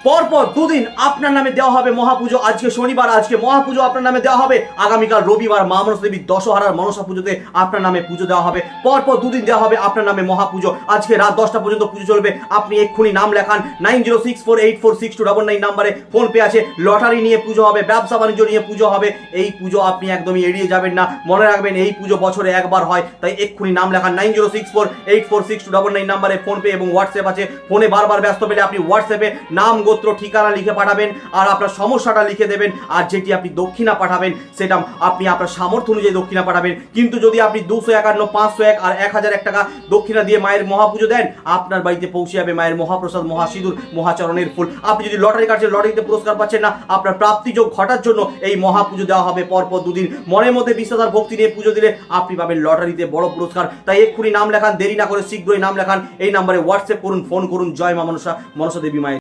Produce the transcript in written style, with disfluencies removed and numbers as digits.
পরপর দুদিন আপনার নামে দেওয়া হবে মহাপুজো। আজকে শনিবার, আজকে মহাপুজো আপনার নামে দেওয়া হবে। আগামীকাল রবিবার মা মনসা দেবীর দশহারার মনসা পুজোতে আপনার নামে পুজো দেওয়া হবে। পরপর দুদিন দেওয়া হবে আপনার নামে মহাপুজো। আজকে রাত 10টা পর্যন্ত পুজো চলবে। আপনি এক্ষুনি নাম লেখান 9064846299 নাম্বারে। ফোনপে আছে। লটারি নিয়ে পুজো হবে, ব্যবসা বাণিজ্য নিয়ে পুজো হবে। এই পুজো আপনি একদমই এড়িয়ে যাবেন না। মনে রাখবেন এই পুজো বছরে একবার হয়, তাই এক্ষুনি নাম লেখান 9064846299 নাম্বারে। ফোনপে এবং হোয়াটসঅ্যাপ আছে। ফোনে বারবার ব্যস্ত পেলে আপনি হোয়াটসঅ্যাপে নাম, গোত্র, ঠিকানা লিখে পাঠাবেন আর আপনার সমস্যাটা লিখে দেবেন। আর যেটি আপনি দক্ষিণা পাঠাবেন সেটা আপনি আপনার সামর্থ্য অনুযায়ী দক্ষিণা পাঠাবেন। কিন্তু যদি আপনি 251, 501 আর 1001 টাকা দক্ষিণা দিয়ে মায়ের মহাপুজো দেন, আপনার বাড়িতে পৌঁছে যাবে মায়ের মহাপ্রসাদ, মহাসিঁদুর, মহাচরণের ফুল। আপনি যদি লটারি কাটছেন, লটারিতে পুরস্কার পাচ্ছেন না, আপনার প্রাপ্তিযোগ ঘটার জন্য এই মহাপুজো দেওয়া হবে পরপর দুদিন। মনের মধ্যে বিশ্বাস আর ভক্তি নিয়ে পুজো দিলে আপনি পাবেন লটারিতে বড় পুরস্কার। তাই এক্ষুনি নাম লেখান, দেরি না করে শীঘ্রই নাম লেখান। এই নাম্বারে হোয়াটসঅ্যাপ করুন, ফোন করুন। জয় মা মনসা, মনসা দেবী মায়ের।